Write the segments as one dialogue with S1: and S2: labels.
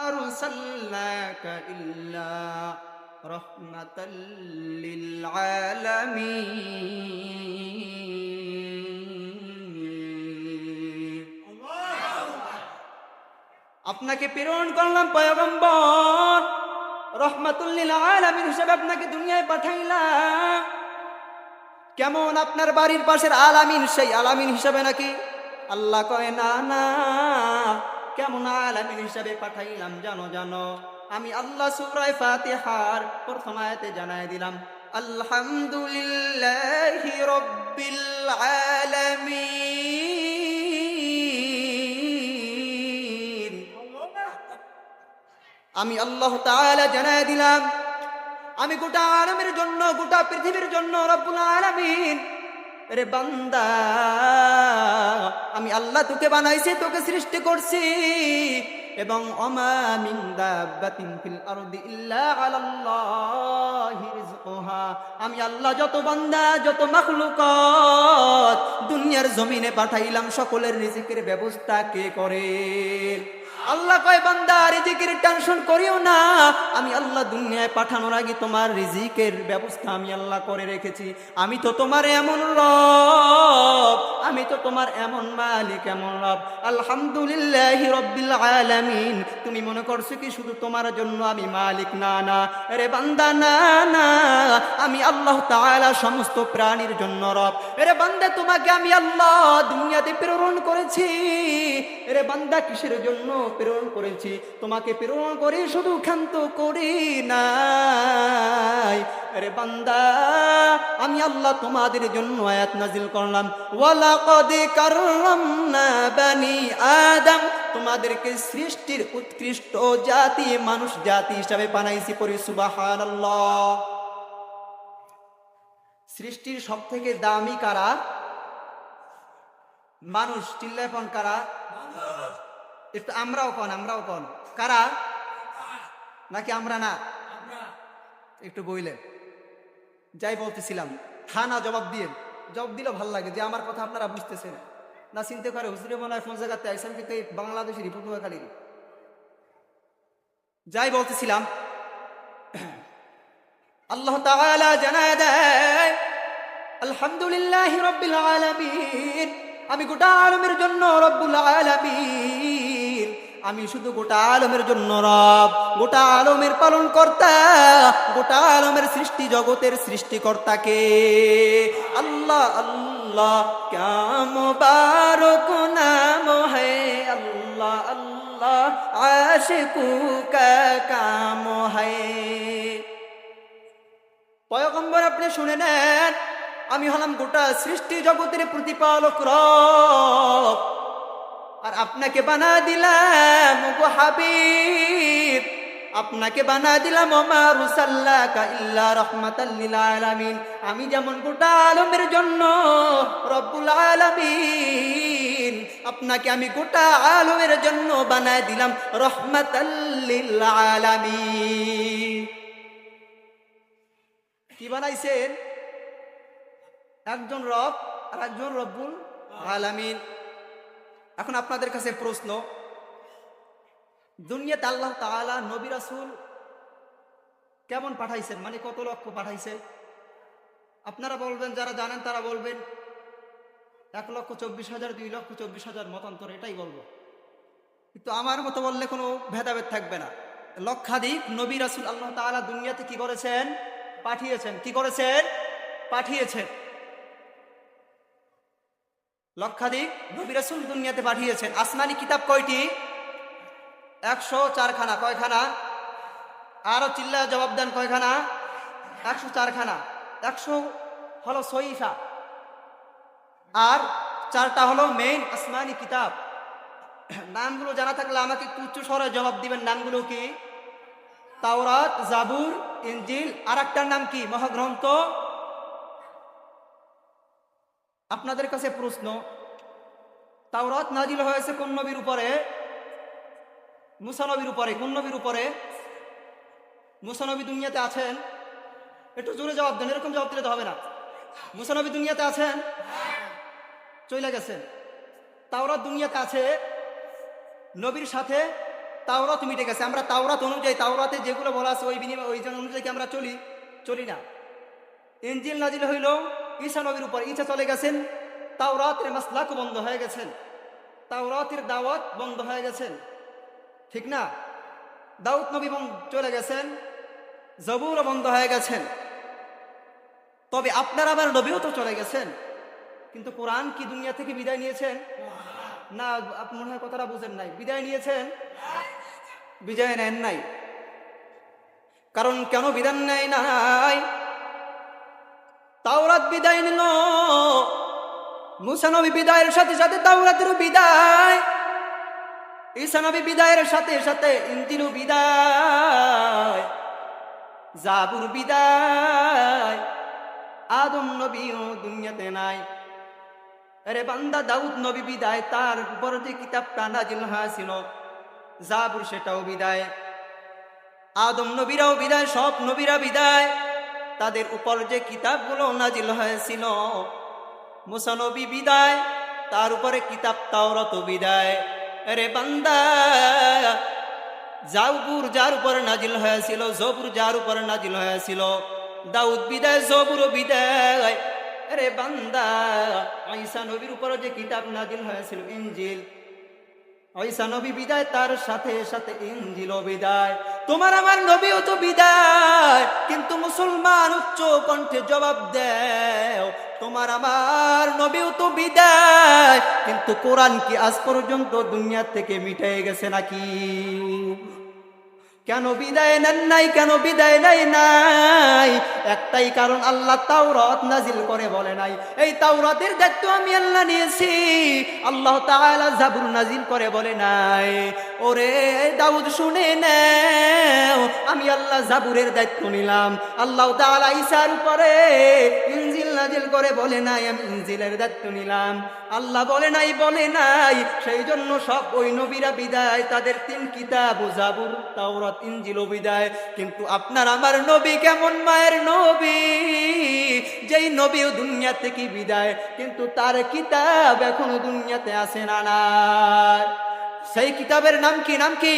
S1: আরসালনাকা ইল্লা রাহমাতাল লিল আলামিন। আপনাকে প্রেরণ করলাম পয়গম্বর, রহমাতুল লিল আলামিন হিসেবে আপনাকে দুনিয়ায় পাঠাইলাম। কেমন আপনার বাড়ির পাশের আলামিন সেই আলামিন হিসাবে নাকি? আল্লাহ কয় না না, কেমন আলামিন হিসাবে পাঠাইলাম জানো জানো? আমি আল্লাহ সূরা ফাতিহার প্রথম আয়াতে জানাই দিলাম, আলহামদুলিল্লাহি রাব্বিল আলামিন। আমি আল্লাহ তাআলা জানাই দিলাম, আমি গোটা আলমের জন্য, গোটা পৃথিবীর জন্য রব্বুল আলামিন। রে বান্দা, আমি আল্লাহ তোকে বানাইছি, তোকে সৃষ্টি করছি, এবং ওমা মিন দাব্বাতিন ফিল আরদি ইল্লা আলাল্লাহি রিজকুহা। আমি আল্লাহ যত বান্দা, যত মাখলুকাত দুনিয়ার জমিনে পাঠাইলাম, সকলের রিজিকের ব্যবস্থা কে করে? আল্লাহ কয় বান্দা, রিজিকের টেনশন করিও না, আমি আল্লাহ দুনিয়ায় পাঠানোর আগে তোমার রিজিকের ব্যবস্থা আমি আল্লাহ করে রেখেছি। আমি তো তোমার এমন রব, আমি তো তোমার এমন মালিক, এমন রব। আলহামদুলিল্লাহি রাব্বিল আলামিন। তুমি মনে করছো কি শুধু তোমার জন্য আমি মালিক? না না রে বান্দা, না না, আমি আল্লাহ তাআলা সমস্ত প্রাণীর জন্য রব। রে বান্দা, তোমাকে আমি আল্লাহ দুনিয়াতে প্রেরণ করেছি। রে বান্দা, কিসের জন্য প্রেরণ করেছি? তোমাকে প্রেরণ করে শুধু ক্ষান্ত করি নাই। রে বান্দা, আমি আল্লাহ তোমাদের জন্য আয়াত নাজিল করলাম, ওয়ালাকাদ কাররামনা বানি আদম। তোমাদেরকে সৃষ্টির উৎকৃষ্ট জাতি, মানুষ জাতি হিসাবে বানাইছি। পড়ি সুবহানাল্লাহ। সৃষ্টির সব থেকে দামি কারা? মানুষ। চিল্লায় কোন কারা? একটু আমরাও কোন, আমরাও কোন কারা? নাকি আমরা না? একটু বইলেন। যাই বলতেছিলাম, হ্যাঁ না জবাব দিয়ে, জবাব দিলে ভাল লাগে যে আমার কথা আপনারা বুঝতেছেন না। চিন্তা করে হুজুরে মনে হয় ফোন জায়গাতে আইসাম, কিন্তু এই বাংলাদেশের পটুয়াখালীর। যাই বলতেছিলাম, আল্লাহ তাআলা জানায় দেয়, আলহামদুলিল্লাহি রাব্বিল আলামিন। আমি গোটা আলমের জন্য রব্বুল আলামিন। আমি শুধু গোটা আলমের জন্য রব, গোটা আলমের পালন কর্তা, গোটা আলমের সৃষ্টি জগতের সৃষ্টিকর্তাকে আল্লাহ। আল্লাহ ক্যা মুবারক নাম হ্যায় আল্লাহ, আল্লাহ আশিকু কা কাম হ্যায়। পয়গম্বর, আপনি শুনে নেন, আমি হলাম গোটা সৃষ্টি জগতের প্রতিপালক রব, আর আপনাকে বানা দিলাম গো হাবিব, আপনাকে বানা দিলাম ওমা রুসাল্লাকা ইল্লা রাহমাতাল লিল আলামিন। আমি যেমন গোটা আলমের জন্য রব্বুল আলামিন, আপনাকে আমি গোটা আলমের জন্য বানায় দিলাম রাহমাতাল লিল আলামিন। কি বানাইছেন? একজন রব আর একজন রব্বুল আলামিন। এখন আপনাদের কাছে প্রশ্ন, দুনিয়াতে আল্লাহ তাআলা নবী রাসূল কেমন পাঠাইছেন? মানে কত লক্ষ পাঠাইছে? আপনারা বলবেন, যারা জানেন তারা বলবেন 1,24,000, 2,24,000 মতান্তর, এটাই বলবো। কিন্তু আমার মতো বললে কোনো ভেদাভেদ থাকবে না। লক্ষাধিক নবী রাসূল আল্লাহ তাআলা দুনিয়াতে কি করেছেন? পাঠিয়েছেন। কি করেছেন? পাঠিয়েছেন। লক্ষাধিক নবী রাসূল দুনিয়াতে পাঠিয়েছেন। আসমানি কিতাব কয়টি? 104 খানা। কয়খানা? আরো চিল্লা জবাব দেন, কয়খানা? 104 খানা। 100 হলো সহিফা, আর 4টা হলো মেইন আসমানি কিতাব। নামগুলো জানা থাকলে আমাকে একটু উচ্চ স্বরে জবাব দিবেন। নামগুলো কি? তাওরাত, জাবুর, ইনজিল, আর একটার নাম কি? মহাগ্রন্থ। আপনাদের কাছে প্রশ্ন, তাওরাত নাজিল হয়েছে কোন নবীর উপরে? মুসা নবীর উপরে। কোন নবীর উপরে? মুসা নবী দুনিয়াতে আছেন? একটু জোরে জবাব দেন, এরকম জবাব দিলে তো হবে না। মুসা নবী দুনিয়াতে আছেন? চলে গেছেন। তাওরাত দুনিয়াতে আছে, নবীর সাথে তাওরাত মিটে গেছে। আমরা তাওরাত অনুযায়ী, তাওরাতে যেগুলো বলা আছে ওই বিনিময় ওই জন অনুযায়ী কি আমরা চলি না। ইনজিল নাজিল হইল ঈসা নবীর উপর, ঈসা চলে গেছেন, তাওরাতের মাসলাক বন্ধ হয়ে গেছেন, তাওরাতের দাওয়াত বন্ধ হয়ে গেছেন, ঠিক না? দাউদ নবী চলে গেছেন, জবুরও বন্ধ হয়ে গেছেন। তবে আপনার আমার নবীও তো চলে গেছেন, কিন্তু কোরআন কি দুনিয়া থেকে বিদায় নিয়েছেন? না, আপনি মনে হয় কথাটা বুঝেন নাই। বিদায় নিয়েছেন? বিদায় নেন নাই। কারণ কেন বিদায় নেয় নাই? তাওরাত বিদায় নিল, মুসা নবী বিদায়ের সাথে সাথে তাওরাতেরও বিদায়, ঈসা নবী বিদায়ের সাথে সাথে ইনজিলও বিদায়, জাবুর বিদায়, আদম নবীও দুনিয়াতে নাই। আরে বান্দা, দাউদ নবী বিদায়, তার উপর যে কিতাবটা নাজিল হয়েছিল জাবুর সেটাও বিদায়, আদম নবীরাও বিদায়, সব নবীরা বিদায়, তাদের উপর যে কিতাবগুলো নাজিল হয়েছিল। মুসা নবী বিদায়, তার উপরে কিতাব তাওরাত বিদায়। আরে বান্দা, জাবুর যার উপরে নাজিল হয়েছিল, জবুর যার উপরে নাজিল হয়েছিল, দাউদ বিদায়, জবুর বিদায়। আরে বান্দা, ঈসা নবীর উপরে যে কিতাব নাজিল হয়েছিল ইনজিল, ঈসা নবী বিদায়, তার সাথে সাথে ইনজিলও বিদায়। তোমার আমার নবীও তো বিদায়, কিন্তু মুসলমান উচ্চ কণ্ঠে জবাব দেও, তোমার আমার নবীও তো বিদায়, কিন্তু কোরআন কি আজ পর্যন্ত দুনিয়া থেকে মিটে গেছে নাকি? কেন বিদায় নেন নাই? কেন বিদায় নেয় নাই? একটাই কারণ, আল্লাহ তাওরাত নাজিল করে বলে নাই এই তাওরাতের দায়িত্ব আমি আল্লাহ নিয়েছি। আল্লাহ তাআলা জাবুর নাজিল করে বলে নাই ওরে দাউদ শুনে নাও, আমি আল্লাহ জাবুরের দায়িত্ব নিলাম। আল্লাহ তাআলা ঈসার উপরে ইনজিল নাজিল করে বলে নাই আমি ইনজিলের দায়িত্ব নিলাম। আল্লাহ বলে নাই। সেই জন্য সব ওই নবীরা বিদায়, তাদের 3 কিতাব জাবুর, তাওরাত, ইনজিল বিদায়। কিন্তু আপনার আমার নবী কেমন মায়ের নবী, যেই নবী দুনিয়া থেকে বিদায়, কিন্তু তার কিতাব এখনো দুনিয়াতে আসে না। সেই কিতাবের নাম কি?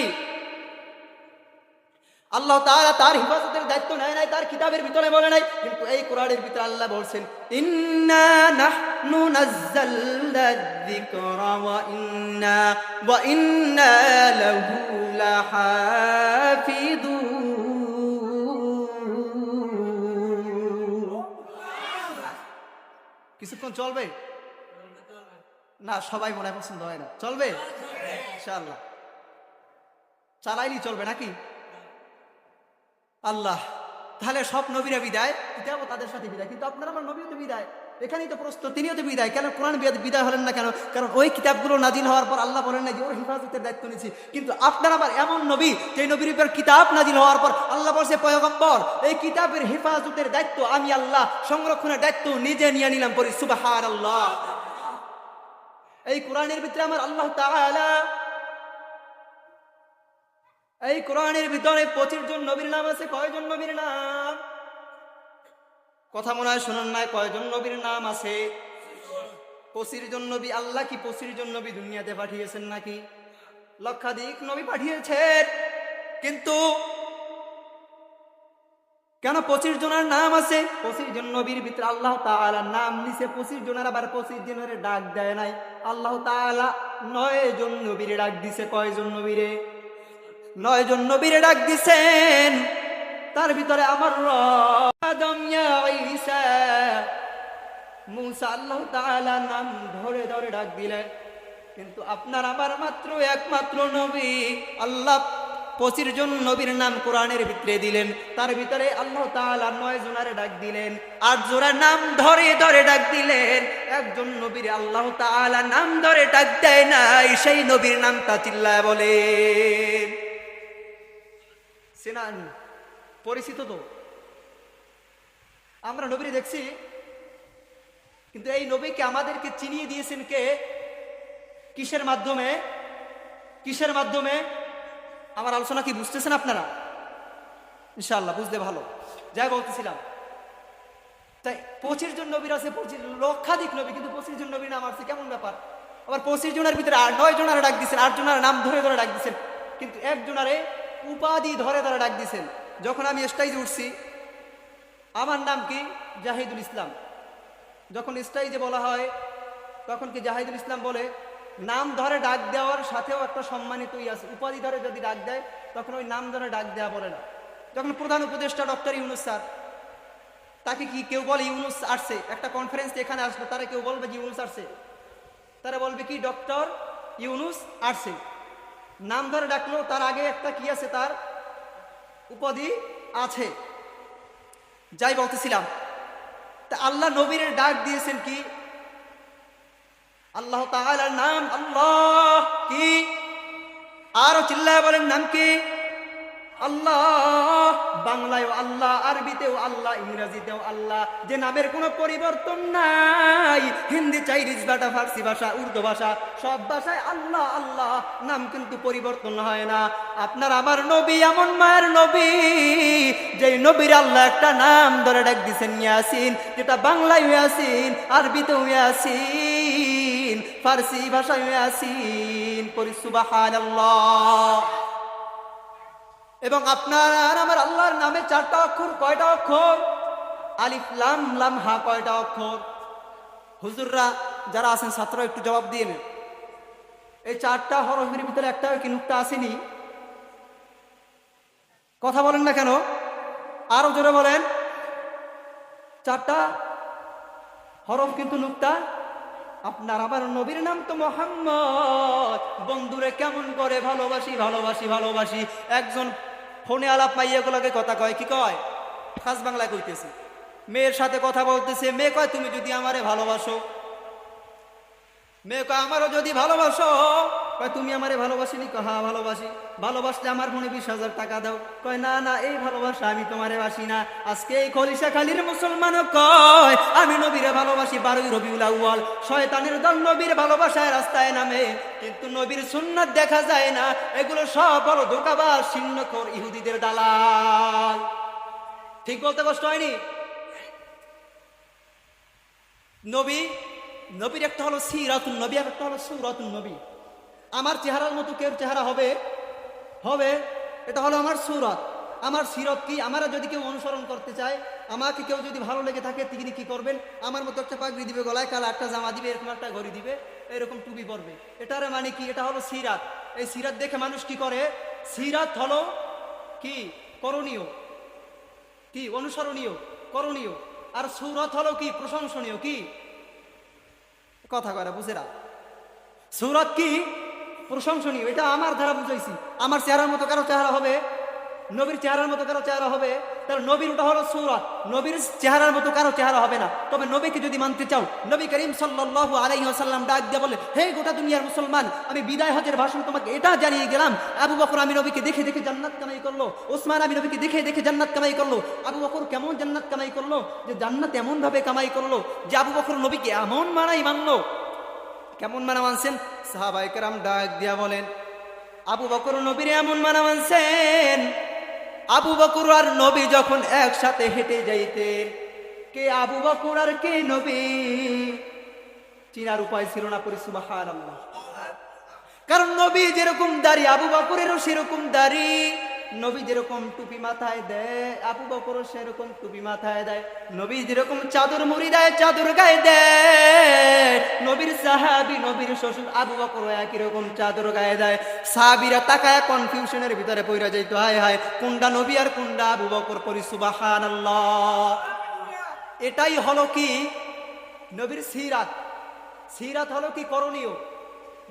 S1: আল্লাহ তাআলা তার হিফাজতের দায়িত্ব নেয় নাই, তার কিতাবের ভিতরে বলে নাই, কিন্তু এই কোরআনের ভিতরে আল্লাহ বলছেন ইন্না নাহনু নাযালনা যিকরা ওয়া ইন্না লাহু লাহাফিযুন। কিছুক্ষণ চলবে না? সবাই মনে হয় পছন্দ হয় না। চলবে ইনশাআল্লাহ, চালাইলি চলবে নাকি? আল্লাহ, তাহলে সব নবীরা বিদায়, কিতাবও তাদের সাথে বিদায়, কিন্তু আপনার আমার নবীও তো বিদায়। এখানেই তো প্রশ্ন, তিনিও তো বিদায়। কেন কোরআন বিদায় হলেন না কেন? কারণ ওই কিতাবগুলো নাজিল হওয়ার পর আল্লাহ বলেন না যে ওর হিফাজতের দায়িত্ব নিয়েছি। কিন্তু আপনার আমার এমন নবী, যে নবীর উপর কিতাব নাজিল হওয়ার পর আল্লাহ বলছে পয়গম্বর, এই কিতাবের হেফাজতের দায়িত্ব আমি আল্লাহ, সংরক্ষণের দায়িত্ব নিজে নিয়ে নিলাম। পরি সুবহানাল্লাহ। এই কোরআনের ভিতরে আমার আল্লাহ তাআলা, এই কোরআনের ভিতরে 25 জন নবীর নাম আছে। কয়জন নবীর নাম? কথা মনে হয় শুনুন নাই, কয়জন নবীর নাম আছে? 25 জন নবী। আল্লাহ কি 25 জন নবী দুনিয়াতে পাঠিয়েছেন নাকি? লক্ষাধিক নবী পাঠিয়েছেন, কিন্তু কেন 25 জনের নাম আছে? 25 জন নবীর ভিতরে আল্লাহ তাআলা নাম নিছে 25 জনের, আবার 25 জনের ডাক দেয় নাই। আল্লাহ তাআলা 9 জন নবীর ডাক দিছে। কয়জন নবীরে? 9 জন নবীরে ডাক দিছেন। তার ভিতরে আমার আদম, ইয়া ঈসা, মুসা, আল্লাহ তাআলা নাম ধরে ধরে ডাক দিলেন। কিন্তু আপনার আমার মাত্র একমাত্র নবী আল্লাহ 25 জন নবীর নাম কোরআনের ভিতরে দিলেন। তার ভিতরে আল্লাহ তাআলা 9 জনের ডাক দিলেন, 8 জনের নাম ধরে ধরে ডাক দিলেন। একজন নবীর আল্লাহ তাআলা নাম ধরে ডাক দেয় নাই, সেই নবীর নামটা চিল্লায় বলেন। চেনান, পরিচিত তো, আমরা নবীরে দেখছি, কিন্তু এই নবীকে আমাদেরকে চিনিয়ে দিয়েছেন কে? কিসের মাধ্যমে? কিসের মাধ্যমে? আমার আলোচনা কি বুঝতেছেন আপনারা? ইনশাআল্লাহ বুঝতে ভালো। যাই বলতেছিলাম, তাই 25 জন নবীর আছে, 25 লক্ষাধিক নবী, কিন্তু 25 জন নবীর নাম আছে। কেমন ব্যাপার? আবার 25 জনের ভিতরে 9 জনের ডাক দিচ্ছেন, 8 জনের নাম ধরে ধরে ডাক দিচ্ছেন। কিন্তু একজনারে উপাধি ধরে ধরে ডাক দিছেন। যখন আমি স্টেজে উঠছি, আমার নাম কি জাহিদুল ইসলাম, যখন স্টেজে বলা হয় তখন কি জাহিদুল ইসলাম বলে, নাম ধরে ডাক দেওয়ার সাথেও একটা সম্মানিত আছে। উপাধি ধরে যদি ডাক দেয় তখন ওই নাম ধরে ডাক দেওয়া বলে না। যখন প্রধান উপদেষ্টা ডক্টর ইউনুস স্যার, তাকে কি কেউ বলে ইউনুস আসছে? একটা কনফারেন্স এখানে আসলো, তারা কেউ বলবে যে ইউনুস আসছে? তারা বলবে কি ডক্টর ইউনুস আসছে। নাম ধরে ডাকলো, তার আগে একটা কি আছে, তার উপাধি আছে। যাই বলতেছিলাম, তা আল্লাহ নবীর ডাক দিয়েছেন কি? আল্লাহ তাআলার নাম আল্লাহ। কি? আরো চিল্লায় বলেন নাম কি? আল্লাহ। বাংলায়ও আল্লাহ, আরবিতেও আল্লাহ, ইংরেজিতেও আল্লাহ, যে নামের কোনো পরিবর্তন নাই। হিন্দি, চাইনিজ ভাষা, ফার্সি ভাষা, উর্দু ভাষা, সব ভাষায় আল্লাহ আল্লাহ, নাম কিন্তু পরিবর্তন হয় না। আপনার আমার নবী এমন মায়ের নবী, যে নবীর আল্লাহ একটা নাম ধরে ডাক দিছেন ইয়াসিন, যেটা বাংলায় ইয়াসিন, আরবিতেও ইয়াসিন, ফার্সি ভাষায় ইয়াসিন। পড়ি সুবহানাল্লাহ। এবং আপনার আর আমার আল্লাহর নামে 4টা অক্ষর। কয়টা অক্ষর? আলিফ লাম লাম হা। কয়টা অক্ষর? হুজুররা যারা আছেন, ছাত্ররা একটু জবাব দিয়ে নেন। এই 4টা হরফের ভিতরে একটাও কি নুক্তা আসেনি? কথা বলেন না কেন? আরো জোরে বলেন। 4টা হরফ কিন্তু নুক্তা। আপনার আমার নবীর নাম তো মোহাম্মদ। বন্ধুরে কেমন করে ভালোবাসি ভালোবাসি ভালোবাসি। একজন ফোনে আলাপ মাইয়াগুলোকে কথা কয়, কি কয়? খাস বাংলায় কইতেছে। মেয়ের সাথে কথা বলতেছে, মেয়ে কয় তুমি যদি আমারে ভালোবাসো, মেয়ে কয় আমারও যদি ভালোবাসো। কয় তুমি আমারে ভালোবাসিনি? কয় হ্যাঁ ভালোবাসি। ভালোবাসলে আমার ফোনে 20,000 টাকা দাও। কয় না না, এই ভালোবাসা আমি তোমারে বাসি না। আজকে এই খলিশা খালির মুসলমানও কয় আমি নবীরে ভালোবাসি। 12ই রবিউল আউয়াল শয়তানের দল নবীর ভালোবাসায় রাস্তায় নামে, কিন্তু নবীর সুন্নাত দেখা যায় না। এগুলো সব বড় ধোঁকাবাজ, ছিন্নখোর ইহুদিদের দালাল। ঠিক বলতে কষ্ট হয়নি? নবীর একটা হলো সিরাতুন নবী, আর একটা হলো সূরাতুন নবী। আমার চেহারার মতো কেউ চেহারা হবে? এটা হলো আমার সূরত। আমার সিরত কি? আমারা যদি কেউ অনুসরণ করতে চায়, আমাকে কেউ যদি ভালো লেগে থাকে, তিনি কি করবেন? আমার মতো একটা পাগড়ি দিবে গলায়, কাল একটা জামা দিবে, এরকম একটা ঘড়ি দিবে, এরকম টুপি পরবে। এটার মানে কি? এটা হলো সিরাত। এই সিরাত দেখে মানুষ কি করে? সিরাত হলো কি? করণীয়। কি? অনুসরণীয়, করণীয়। আর সূরত হলো কি? প্রশংসনীয়। কি কথা করে বুঝেরা? সূরত কি? প্রশংসনীয়। এটা আমার দ্বারা বুঝাইছি। আমার চেহারার মতো কারো চেহারা হবে? নবীর চেহারার মতো কারো চেহারা হবে? তাহলে নবীর ওটা হলো সূরত। নবীর চেহারার মতো কারো চেহারা হবে না। তবে নবীকে যদি মানতে চাও, নবী করিম সাল্লাল্লাহু আলাইহি ওয়াসাল্লাম ডাক দিয়ে বলে, হে গোটা দুনিয়ার মুসলমান, আমি বিদায় হজের ভাষণ তোমাকে এটা জানিয়ে গেলাম। আবু বকর আমি নবীকে দেখে দেখে জান্নাত কামাই করলো। ওসমান আমি নবীকে দেখে দেখে জান্নাত কামাই করলো। আবু বকর কেমন জান্নাত কামাই করলো? যে জান্নাত এমন ভাবে কামাই করলো যে আবু বকর নবীকে এমন মানাই মানলো। কেমন মানা মানছেন? সাহাবায়ে কেরাম ডাক দিয়া বলেন, আবু বকর নবীর এমন মানা মানছেন, আবু বকর আর নবী যখন একসাথে হেঁটে যাইতেন, কে আবু বকর আর কে নবী চিনার উপায় ছিল না। পরি সুবহানাল্লাহ। কারণ নবী যেরকম দাড়ি, আবু বকরেরও সেরকম দাড়ি। নবী যেরকম টুপি মাথায় দেয়, আবু বকরও সেরকম টুপি মাথায় দেয়। নবী যেরকম চাদর মুড়ি দেয়, চাদর গায়ে দেয়। নবীর সাহাবী, নবীর শ্বশুর আবু বকর একই রকম চাদর গায়ে দেয়। সাহাবীরা তাকায় কনফিউশনের ভিতরে পইরা যাইতো, হায় হায় কোনটা নবী আর কোনটা আবু বকর। পরি সুবহানাল্লাহ। এটাই হলো কি? নবীর সিরাত। সিরাত হলো কি? করণীয়।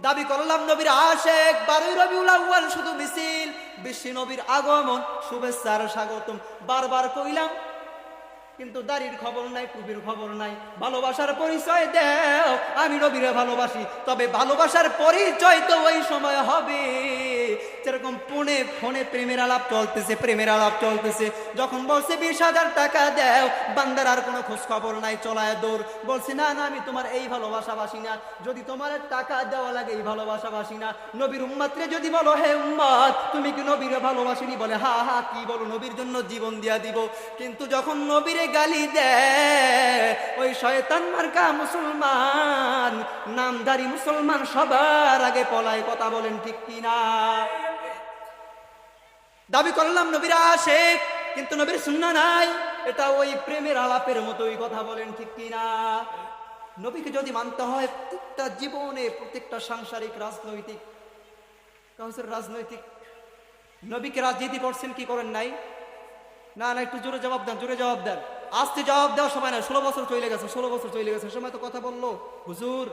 S1: দাবি করলাম নবীর আশেক, 12ই রবিউল আউয়াল শুধু মিছিল, বিশ্ব নবীর আগমন, শুভেচ্ছার স্বাগতম বারবার কইলাম, কিন্তু দাড়ির খবর নাই, টুপির খবর নাই। ভালোবাসার পরিচয় দেও, আমি নবীরে ভালোবাসি। তবে ভালোবাসার পরিচয় তো ওই সময় হবে যেরকম ফোনে প্রেমের আলাপ চলতেছে, যখন বলছে 20,000 টাকা দেও, বান্দার আর কোনো খোঁজ খবর নাই, চলায় দৌড়। বলছে না না, আমি তোমার এই ভালোবাসাবাসি না। যদি তোমার টাকা দেওয়া লাগে, এই ভালোবাসাবাসি না। নবীর উম্মতরে যদি বলো, হে উম্মত তুমি কি নবীরে ভালোবাসিনি? বলে হা হা, কি বলো, নবীর জন্য জীবন দিয়া দিব। কিন্তু যখন নবীরে গালি দেয়, ওই শয়তান মার্কা মুসলমান, নামধারী মুসলমান সবার আগে পলায়। কথা বলেন ঠিক কিনা? দাবি করলাম নবীর আশিক, কিন্তু নবীর সুন্নাহ নাই। এটা ওই প্রেমের আলাপের মতোই কথা বলেন, ঠিক কিনা? নবীকে যদি মানতে হয় প্রত্যেকটা জীবনে, প্রত্যেকটা সাংসারিক, রাজনৈতিক, রাজনৈতিক, নবীকে রাজনীতি করছেন কি করেন নাই? না না, একটু জোরে জবাব দেন, জোরে জবাব দেন। আস্তে জবাব দেওয়ার সময় না, 16 বছর চলে গেছে, 16 বছর চলে গেছে, সময় তো কথা বললো হুজুর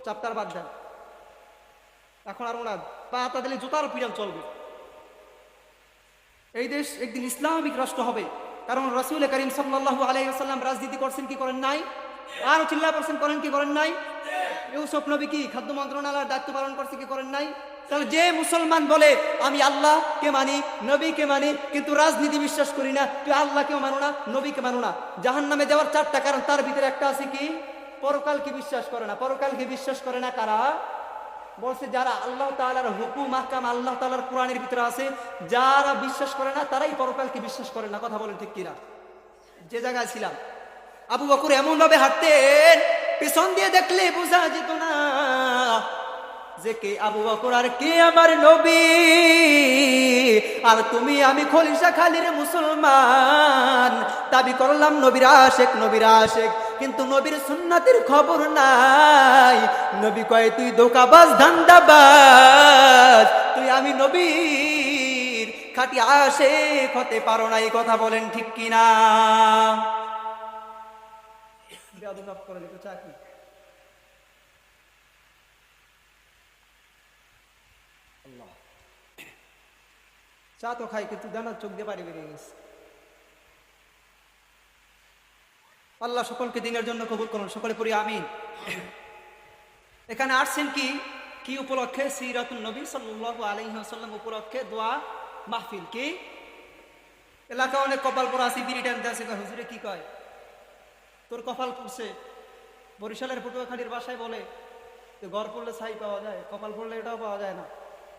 S1: চাপ্টার বাদ দেন। এখন আর ওনার পা হাতা দিলে জুতার পিড়াল চলবে। এই দেশ একদিন ইসলামিক রাষ্ট্র হবে, কারণ রাসূল করিম সাল্লাল্লাহু আলাইহি ওয়াসাল্লাম রাজনীতি করছেন কি করেন নাই? আর চিল্লা করছেন, করেন কি করেন নাই? ইউসুফ নবী কি খাদ্য মন্ত্রণালয়ের দায়িত্ব পালন করছে কি করেন নাই? তাহলে যে মুসলমান বলে আমি আল্লাহকে মানি, নবীকে মানি, কিন্তু রাজনীতি বিশ্বাস করি না, তুই আল্লাহকেও মানো না, নবীকে মানো না, জাহান্নামে যাওয়ার 4টা কারণ, তার ভিতরে একটা আছে কি? পরকালকে বিশ্বাস করে না। পরকালকে বিশ্বাস করে না কারা? বলছে যারা আল্লাহ তাআলার হুকুম আহকাম, আল্লাহ তাআলার কোরআনের ভিতরে আছে, যারা বিশ্বাস করে না তারাই পরকালকে বিশ্বাস করে না। কথা বলেন ঠিক কিনা? যে জায়গায় ছিলাম, আবু বকর এমন ভাবে হাঁটতেন, পিছন দিয়ে দেখলে বোঝা যেত না যে কে আবু বকর আর কে আমার নবী। আর তুমি আমি খলিশা খালির মুসলমান, দাবি করলাম নবীর আশিক, নবীর আশিক, কিন্তু নবীর সুন্নাতের খবর নাই। নবী কয় তুই ধোঁকাবাজ, ধান্দাবাজ, তুই আমি নবীর খাঁটি আশিক হতে পারো না। এই কথা বলেন ঠিক কিনা? করে দিত চাকরি। চা তো খাই, কিন্তু দানার চোখ দিয়ে বাড়ি বেরিয়ে গেছে। আল্লাহ সকলকে দিনের জন্য কবুল করুন, সকলে পড়ি আমিন। এখানে আসছেন কি কি উপলক্ষে? সিরাতুন নবী সাল্লাল্লাহু আলাইহি ওয়াসাল্লাম উপলক্ষে দোয়া মাহফিল। কি এলাকা অনেক কপাল পরা আছে, বিড়ি টানতে আছে, হুজুরে কি কয় তোর কপাল পড়ছে? বরিশালের পটুয়াখালীর বাসায় বলে ঘর পড়লে ছাই পাওয়া যায়, কপাল পড়লে এটাও পাওয়া যায় না।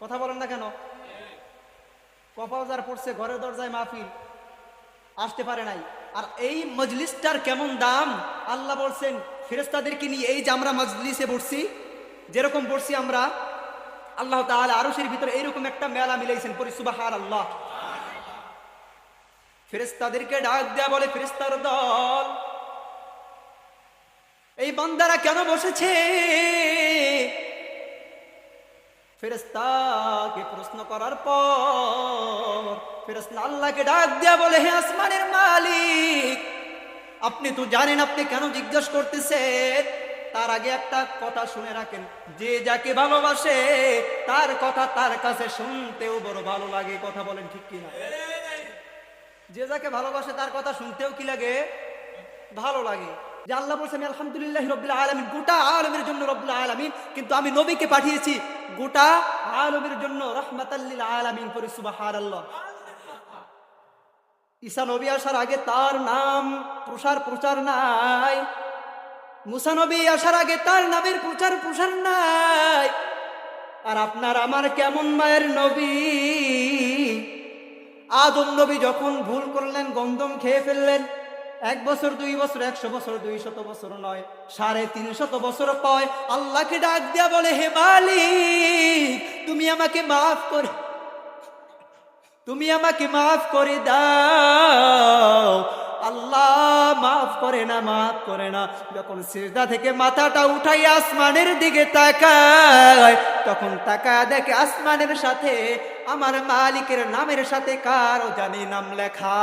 S1: কথা বলেন না কেন? কপাল যার পড়ছে, ঘরের দরজায় মাহফিল, আসতে পারে নাই। আর এই মজলিসটার কেমন দাম! আল্লাহ বলছেন ফেরেশতাদেরকে নিয়ে, এই যে আমরা মজলিসে বসছি, যেরকম বসছি আমরা, আল্লাহ তাআলা আরশের ভিতরে এইরকম একটা মেলা মিলাইছেন। পরি সুবহানাল্লাহ। ফেরেশতাদেরকে ডাক দেয়া বলে, ফেরেশতার দল, এই বান্দারা কেন বসেছে? ফেরেশতাকে প্রশ্ন করার পর ফেরেশতা আল্লাহকে ডাক দেয়া বলে, হে আসমানের মালিক, আপনি তো জানেন, আপনি কেন জিজ্ঞাসা করতেছেন? তার আগে একটা কথা শুনে রাখেন, যে যাকে ভালোবাসে তার কথা তার কাছে শুনতেও বড় ভালো লাগে। কথা বলেন ঠিক কিনা? যে যাকে ভালোবাসে তার কথা শুনতেও কি লাগে? ভালো লাগে। যে আল্লাহ বলছেন আলহামদুলিল্লাহি রাব্বিল আলামিন, গোটা আলমের জন্য রব্বুল আলামিন, কিন্তু আমি নবীকে পাঠিয়েছি গোটা আলমের জন্য রাহমাতাল লিল আলামিন। পড়ি সুবহানাল্লাহ। ঈসা নবী আসার আগে তার নাম প্রচার নাই। মুসা নবী আসার আগে তার নামের প্রচার নাই। আর আপনার আমার কেমন মায়ের নবী! আদম নবী যখন ভুল করলেন, গন্ধম খেয়ে ফেললেন, 1 বছর 2 বছর 100 বছর 200 বছর নয়, 350 বছর পয় আল্লাহকে ডাক দিয়া বলে, হে মালিক, তুমি আমাকে মাফ করে দাও। আল্লাহ মাফ করে না। যখন সিজদা থেকে মাথাটা উঠাই আসমানের দিকে তাকায়, তখন তাকায় দেখে আসমানের সাথে আমার মালিকের নামের সাথে কারো জানি নাম লেখা।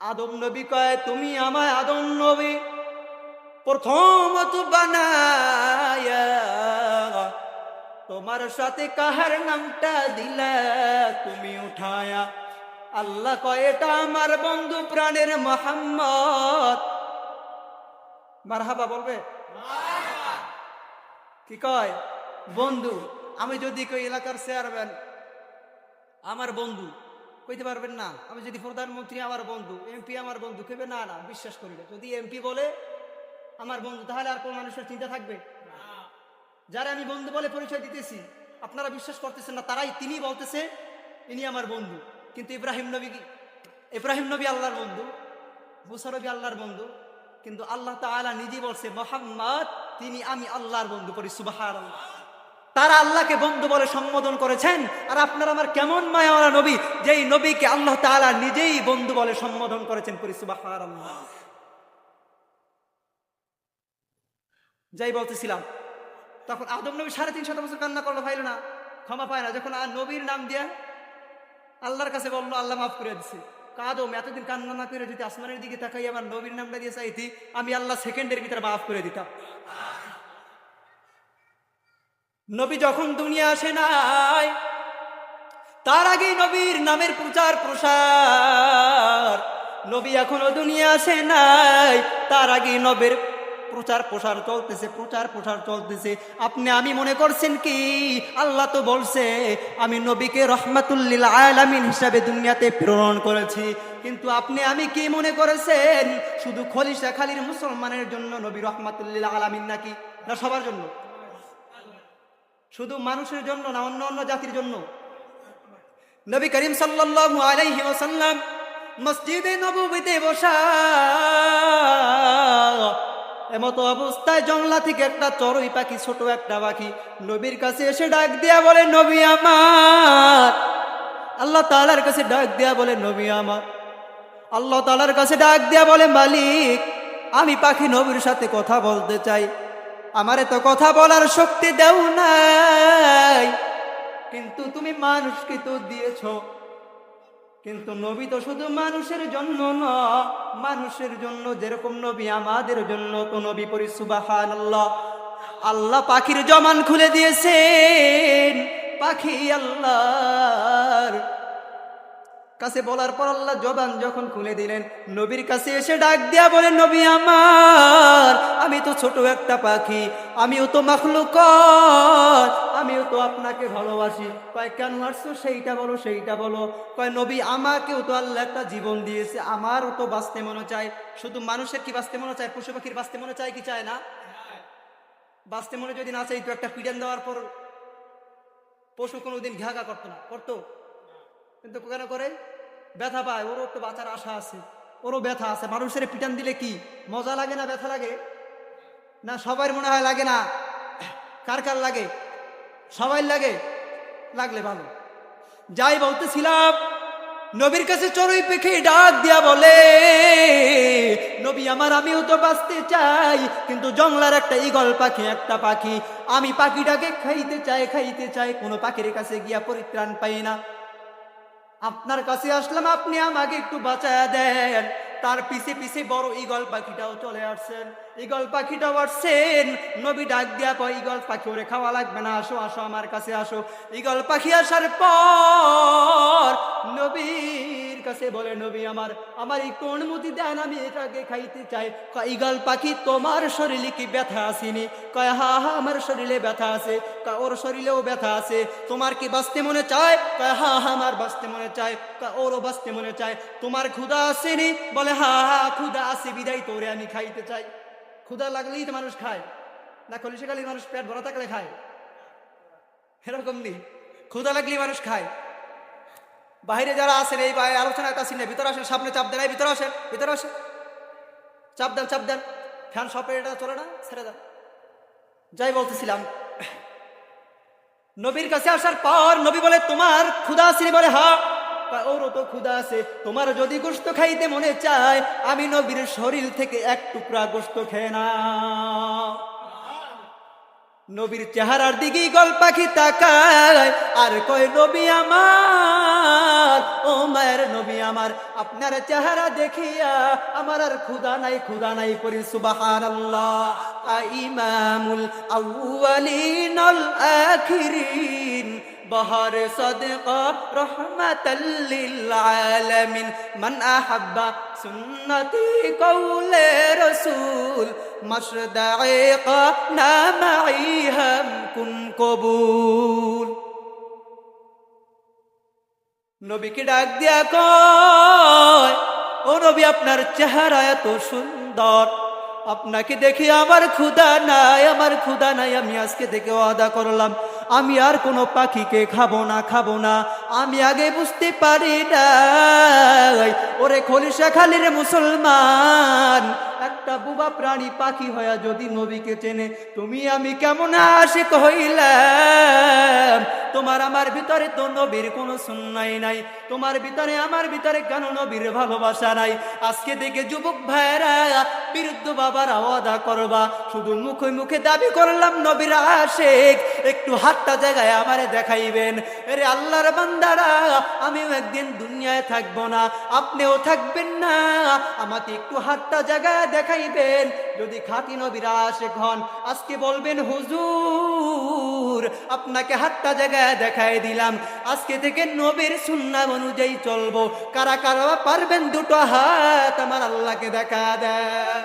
S1: আদম নবী কয়, তুমি আমায় আদম নবী প্রথমত বানায়া তোমার সাথে কাহার নামটা দিলা তুমি উঠায়া? আল্লাহ কয়, এটা আমার বন্ধু প্রাণের মুহাম্মদ। মারহাবা বলবে? কি কয়? বন্ধু। আমি যদি কই এলাকার চেয়ারম্যান আমার বন্ধু, কইতে পারবেন না। আমি যদি প্রধানমন্ত্রী আমার বন্ধু, এমপি আমার বন্ধু, কইবে না না বিশ্বাস করি না। যদি এমপি বলে আমার বন্ধু, তাহলে আর কোন মানুষের চিন্তা থাকবে? যারা আমি বন্ধু বলে পরিচয় দিতেছি, আপনারা বিশ্বাস করতেছেন না, তিনি বলতেছে ইনি আমার বন্ধু। কিন্তু ইব্রাহিম নবী আল্লাহর বন্ধু, মুসা নবী আল্লাহর বন্ধু, কিন্তু আল্লাহ তাআলা নিজে বলছে মুহাম্মদ আমি আল্লাহর বন্ধু। করি সুবহানাল্লাহ। তারা আল্লাহকে বন্ধু বলে সম্বোধন করেছেন। আর আপনার আমার কেমন মায়াওয়ালা নবী, যেই নবীকে আল্লাহ তাআলা নিজেই বন্ধু বলে সম্বোধন করেছেন। পরি সুবহানাল্লাহ। যাই বলতেছিলাম, তখন আদম নবী 350 বছর কান্না করলো, পাইল না, ক্ষমা পায় না। যখন আর নবীর নাম দিয়ে আল্লাহর কাছে বললো, আল্লাহ মাফ করে দিচ্ছে। আদম এতদিন কান্না না করে যদি আসমানের দিকে তাকাই আমার নবীর নামটা দিয়ে চাইতি, আমি আল্লাহ সেকেন্ডের ভিতরে মাফ করে দিতাম। নবী যখন দুনিয়া আসে নাই, তার আগেই নবীর নামের প্রচার প্রসার। নবী এখনো দুনিয়া আসে নাই, তার আগেই নবীর প্রচার প্রসার চলতেছে। আপনি আমি মনে করছেন কি আল্লাহ তো বলছে আমি নবীকে রহমাতুল লিল আলামিন হিসাবে দুনিয়াতে প্রেরণ করেছি, কিন্তু আপনি আমি কি মনে করেছেন শুধু খলিশা খালির মুসলমানের জন্য নবী রহমাতুল লিল আলামিন নাকি? না সবার জন্য? শুধু মানুষের জন্য না, অন্য অন্য জাতির জন্য? নবী করিম সাল্লাল্লাহু আলাইহি ওয়াসাল্লাম মসজিদে নববীতে বসা, এমতো অবস্থায় জংলা থেকে একটা চড়ুই পাখি, ছোট একটা পাখি নবীর কাছে এসে ডাক দিয়া বলে নবী আমার। আল্লাহ তাআলার কাছে ডাক দিয়া বলে নবী আমার। আল্লাহ তাআলার কাছে ডাক দিয়া বলে মালিক, আমি পাখি নবীর সাথে কথা বলতে চাই, আমারে তো কথা বলার শক্তি দেও নাই, কিন্তু তুমি মানুষকে তো দিয়েছ। কিন্তু নবী তো শুধু মানুষের জন্য না, মানুষের জন্য যেরকম নবী আমাদের জন্য তো নবী। পড়ি সুবহানাল্লাহ। আল্লাহ পাখির জমান খুলে দিয়েছেন। পাখি আল্লাহর কাছে বলার পর আল্লাহ জবান যখন খুলে দিলেন, নবীর কাছে এসে ডাক দিয়া বলে নবী আমার, আমি তো ছোট একটা পাখি, আমিও তো মাখলুক, আমিও তো আপনাকে ভালোবাসি। কয় কেন আসছো সেইটা বলো। কয় নবী আমাকেও তো আল্লাহ একটা জীবন দিয়েছে, আমারও তো বাঁচতে মনে চায়। শুধু মানুষের কি বাঁচতে মনে চায়? পশু পাখির বাঁচতে মনে চায় কি চায় না? বাঁচতে মনে যদি না চাই তো একটা পিডান দেওয়ার পর পশু কোনোদিন ঘাঘা করতো না, করতো? কিন্তু কেন করে? ব্যথা পায়, ওরও তো বাঁচার আশা আছে, ওরও ব্যথা আছে। মানুষের পিটান দিলে কি মজা লাগে না ব্যথা লাগে? না সবার মনে হয় লাগে না? কার কার লাগে? সবাই লাগে, লাগলে ভালো। যাই বলতেছিলাম, নবীর কাছে চড়ুই পাখি ডাক দিয়া বলে নবী আমার, আমিও তো বাঁচতে চাই, কিন্তু জংলার একটা ঈগল পাখি, একটা পাখি, আমি পাখিটাকে খাইতে চাই, কোনো পাখির কাছে গিয়া পরিত্রাণ পাই না। আপনার কাছে আসলাম, আপনি আমাকে একটু বাঁচায়া দেন। তার পিছে পিছে বড় ঈগল পাখিটাও চলে আসছেন। ঈগল পাখিটাও আসছেন। নবী ডাক দিয়া কয় ঈগল পাখি, ওরে খাওয়া লাগবে না, আসো আসো আমার কাছে আসো। ঈগল পাখি আসার পর নবীর কাছে বলে নবী আমার, আমার একটু অনুমতি দেন, আমি এটাকে খাইতে চাই। কয় ঈগল পাখি, তোমার শরীরে কি ব্যথা আসেনি? কয় হা হা আমার শরীরে ব্যথা আছে। কয় ওর শরীরেও ব্যথা আছে। তোমার কি বাঁচতে মনে চায়? কয় হা হা আমার বাঁচতে মনে চায়। কয় ওরও বাঁচতে মনে চায়। তোমার ক্ষুধা আসেনি? বলে হা হা ক্ষুধা আছে, বিদায় তোরে আমি খাইতে চাই। ক্ষুধা লাগলেই তো মানুষ খায় না? কলিশাকালী মানুষ পেট ভরা থাকলে খায়? এরকম নেই, ক্ষুধা লাগলেই মানুষ খায়। বাইরে যারা আছেন এই বাইরে আলোচনায় কাছে নেই, ভিতরে আসেন, সামনে চাপ দেন, ভিতরে আসেন, চাপ দেন। ফ্যান সব এটা চলে না, ছেড়ে দেন। যাই বলতেছিলাম, নবীর কাছে আসার পর নবী বলে তোমার ক্ষুধা আছে? বলে হ্যাঁ। ওরও তো ক্ষুধা আছে। তোমার যদি গোশত খাইতে মনে চায়, আমি নবীর শরীর থেকে এক টুকরা গোশত খেয়ে না। নবীর চেহারার দিকে ঈগল পাখি তাকায় আর কয় নবী আমার, ও মায়ের নবী আমার, আপনার চেহারা দেখিয়া আমার আর ক্ষুধা নাই। পড়ি সুবহানাল্লাহ। ইমামুল আউয়ালিন আল আখিরিন, বহর সদকা রহমাতাল লিল আলামিন, মান আহাব্বা সুন্নতি কওলে রাসূল, মশদায়ে নামাই হাম কুন কবুল। নবীকে ডাক দিয়া কয় ও নবী, আপনার চেহারা এত সুন্দর, আপনাকে দেখে আমার ক্ষুধা নাই। আমি আজকে থেকে ওয়াদা করলাম, আমি আর কোনো পাখিকে খাবো না। আমি আগে বুঝতে পারি নাই ওরে খলিশা খালির মুসলমান, একটা একটা বুবা প্রাণী পাখি হইয়া যদি নবীকে চেনে, তুমি আমি কেমন আশিক হইলাম। তোমার আমার ভিতরে তো নবীর কোনো সুন্নাই নাই, তোমার ভিতরে আমার ভিতরে কেন নবীর ভালোবাসা নাই? আজকে থেকে যুবক ভাইরা বিরুদ্ধ বাবার ওয়াদা করবা, শুধু মুখে মুখে দাবি করলাম নবীর আশিক, একটু হাতটা জায়গায় আমারে দেখাইবেন। আরে আল্লাহর বান্দারা, আমিও একদিন দুনিয়ায় থাকবো না, আপনিও থাকবেন না, আমাকে একটু হাতটা জায়গায় দেখাইবেন। যদি খাঁটি নবীর আশিক হন, আজকে বলবেন হুজুর আপনাকে হাতটা জায়গায় দেখাই দিলাম, আজকে থেকে নবীর সুন্নাহ অনুযায়ী চলবো। কারা কারা পারবেন দুটো হাত আমার আল্লাহকে দেখা দেয়?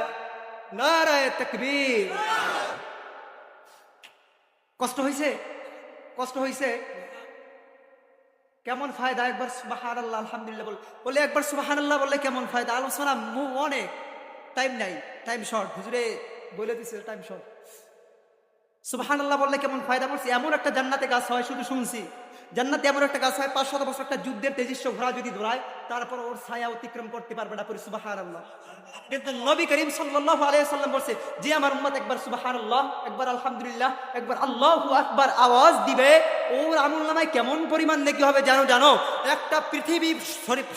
S1: নারায়ে তাকবীর। কষ্ট হইছে? কষ্ট হইছে? কেমন ফায়দা? একবার সুবহানাল্লাহ আলহামদুলিল্লাহ বলে একবার সুবহানাল্লাহ বললে কেমন ফায়দা? আলোচনা অনেক, টাইম নাই, টাইম শর্ট, হুজুরে বলে দিছে টাইম শর্ট। সুবহানাল্লাহ বললে কেমন ফায়দা? বলছি এমন একটা জান্নাতে গাছ হয়, শুধু শুনছি জান্নাতে এমন একটা গাছ হয় 500 বছর একটা যুদ্ধের তেজস্ব ঘোড়া যদি দৌড়ায়, তারপর ওর ছায়া অতিক্রম করতে পারবে না। পরে সুবহানাল্লাহ। কিন্তু নবী করিম সাল্লাল্লাহু আলাইহি সাল্লাম বলছে, যে আমার উম্মত একবার সুবহানাল্লাহ, একবার আলহামদুলিল্লাহ, একবার আল্লাহু আকবার আওয়াজ দিবে, ওর আমলনামায় কেমন পরিমাণ নেকি হবে জানো? একটা পৃথিবী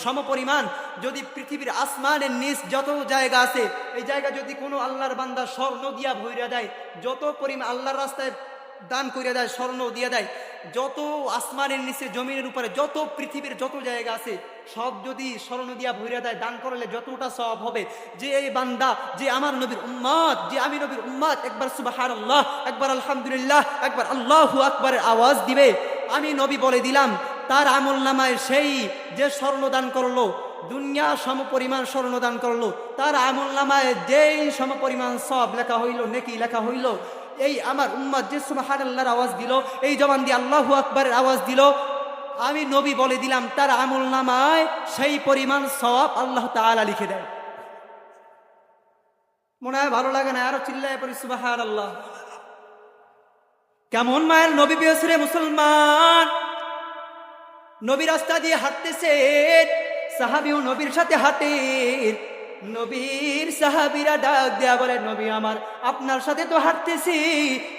S1: সমপরিমাণ। যদি পৃথিবীর আসমানের নিচ যত জায়গা আছে, এই জায়গা যদি কোনো আল্লাহর বান্দা স্বর্ণ দিয়া ভইরা দেয়, যত পরিমাণ আল্লাহর রাস্তায় দান করে দেয়, স্বর্ণ দিয়ে দেয়, যত আসমানের নিচে জমিনের উপরে যত পৃথিবীর যত জায়গা আছে, সব যদি স্বর্ণ দিয়া ভইরা দেয়, দান করলে যতটা সওয়াব হবে। যে এই বান্দা, যে আমার নবীর উম্মত, যে আমি নবীর উম্মত, একবার সুবহানাল্লাহ, একবার আলহামদুলিল্লাহ, একবার আল্লাহু আকবারের আওয়াজ দিবে, আমি নবী বলে দিলাম তার আমলনামায় সেই যে স্বর্ণ দান করলো, দুনিয়া সমপরিমাণ স্বর্ণ দান করলো, তার আমলনামায় যেই সমপরিমাণ সওয়াব লেখা হইল, নেকি লেখা হইল, এই আমার উম্মত যে সুবহানাল্লাহর আওয়াজ দিল, এই জবান দিয়ে আল্লাহু আকবারের আওয়াজ দিল, আমি নবী বলে দিলাম তার আমলনামায় সেই পরিমাণ সওয়াব আল্লাহ তাআলা লিখে দেয়। মনে হয় ভালো লাগে না? আরো চিল্লায় পড়ি সুবহানাল্লাহ। কেমন মায়ের নবী পেয়েছে রে মুসলমান। নবী রাস্তা দিয়ে হাঁটতেছেন, সাহাবীও নবীর সাথে হাঁটেন। নবীর সাহাবীরা ডাক দেয়া বলে, নবী আমার, আপনার সাথে তো হাঁটতেছি,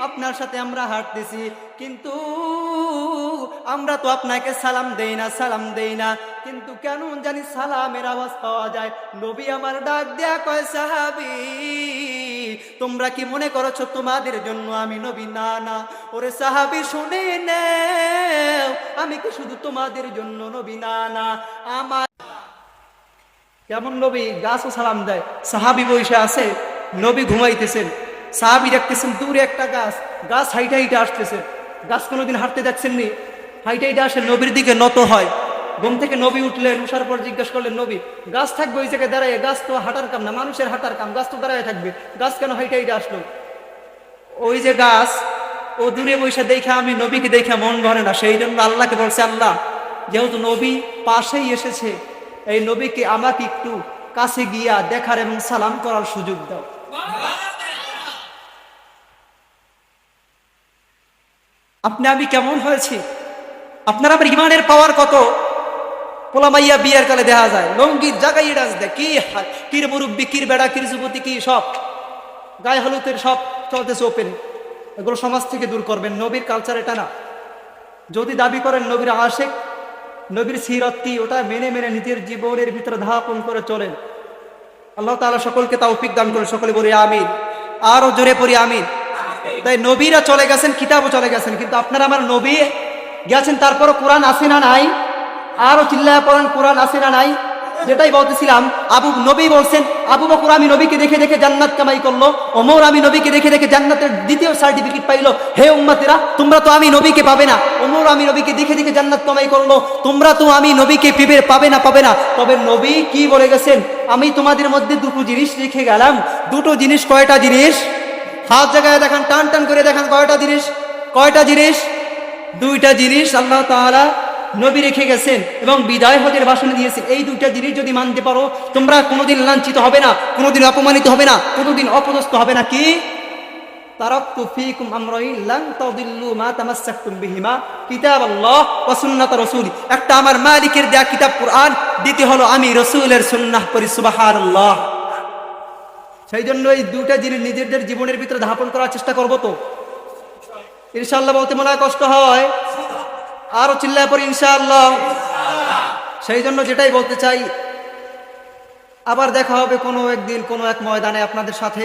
S1: আপনার সাথে আমরা হাঁটতেছি, কিন্তু আমরা তো আপনাকে সালাম দেই না, কিন্তু কেন জানি সালামের আওয়াজ পাওয়া যায়। নবী আমার ডাক দেয়া কয়, সাহাবী তোমরা কি মনে করছো তোমাদের জন্য আমি নবী? না, ওরে সাহাবী শুনে নাও, আমি কি শুধু তোমাদের জন্য নবী? না, আমার কেমন নবী গাছও সালাম দেয়। সাহাবী বসে আছে, নবী ঘুমাইতেছেন, সাহাবী দেখতেছেন দূরে একটা গাছ হাইটে আসতেছে। গাছ কোনোদিন হাঁটতে দেখছেননি? হাইটে আসে, নবীর দিকে নত হয়। ঘুম থেকে নবী উঠলেন, উঠার পর জিজ্ঞেস করলেন, নবী গাছ থাকবে ওই জায়গায় দাঁড়ায়? গাছ তো হাঁটার কাম না, মানুষের হাঁটার কাম, গাছ তো দাঁড়ায় থাকবে, গাছ কেন হাইটে আসলো? ওই যে গাছ, ও দূরে বসে দেখে আমি নবীকে দেখে মন ভরে না, সেই জন্য আল্লাহকে বলছে, আল্লাহ যেহেতু নবী পাশেই এসেছে, এই নবীকে আমাকে একটু কাছে গিয়া দেখার এবং সালাম করার সুযোগ দাও। আপনি আমি কেমন হয়েছি? আপনার আমার ইমানের পাওয়ার কত? পোলামাইয়া বিয়ের কালে দেখা যায় লঙ্গির জাগাই ডান্স দেয়, কি কির মুরব্বী, কির বেড়া, কির যুবতী, কি সব গায়ে হলুদের সব চলতেছে ওপেন। এগুলো সমাজ থেকে দূর করবেন, নবীর কালচার এটা না। যদি দাবি করেন নবীর আশিক, নবীর সিরাত কি, ওটা মেনে নিজের জীবনের ভিতরে ধাপন করে চলেন। আল্লাহ তাআলা সকলকে তৌফিক দান করে, সকলে বলি আমিন, আরো জোরে পড়ি আমিন। তাই নবীরা চলে গেছেন, কিতাবও চলে গেছেন, কিন্তু আপনারা আমার নবী গেছেন, তারপরও কোরআন আছে না নাই? আরো চিল্লায় পড়েন, কোরআন আছে না নাই? যেটাই বলতেছিলাম, নবী বলছেন, আবু বকর আমি নবীকে দেখে জান্নাত কামাই করলো, ওমর আমি নবীকে দেখে জান্নাতের দ্বিতীয় সার্টিফিকেট পাইলো। হে উম্মতেরা, তোমরা তো আমি নবীকে পাবে না। ওমর আমি নবীকে দেখে জান্নাত কামাই করলো, তোমরা তো আমি নবীকে পাবে না। তবে নবী কি বলে গেছেন? আমি তোমাদের মধ্যে দুটো জিনিস রেখে গেলাম। দুটো জিনিস, কয়টা জিনিস? হাত জায়গায় দেখান, টান করে দেখান, কয়টা জিনিস? দুইটা জিনিস আল্লাহ তাআলা নবী রেখে গেছেন এবং বিদায় হজের ভাষণে দিয়েছেন। এই দুইটা জিনিস যদি মানতে পারো, তোমরা কোনোদিন লাঞ্ছিত হবে না, কোনোদিন অপমানিত হবে না, কোনোদিন অপদস্থ হবে না। কি? তারাকতু ফীকুম আমরাইন লান তাদিল্লু মা তামাসসাকতুম বিহিমা কিতাবাল্লাহ ওয়া সুন্নাত রাসূলি। একটা আমার মালিকের দেয়া কিতাব কোরআন, দ্বিতীয় হলো আমি রাসূলের সুন্নাহ পড়ি। সুবহানাল্লাহ। সেই জন্য এই দুটা জিনিস নিজেদের জীবনের ভিতরে ধাপন করার চেষ্টা করব তো ইনশাআল্লাহ। বলতে মনে হয় কষ্ট হয়, আরো চিল্লায় পড়ি ইনশাআল্লাহ। সেই জন্য যেটাই বলতে চাই, আবার দেখা হবে কোনো একদিন কোনো এক ময়দানে আপনাদের সাথে।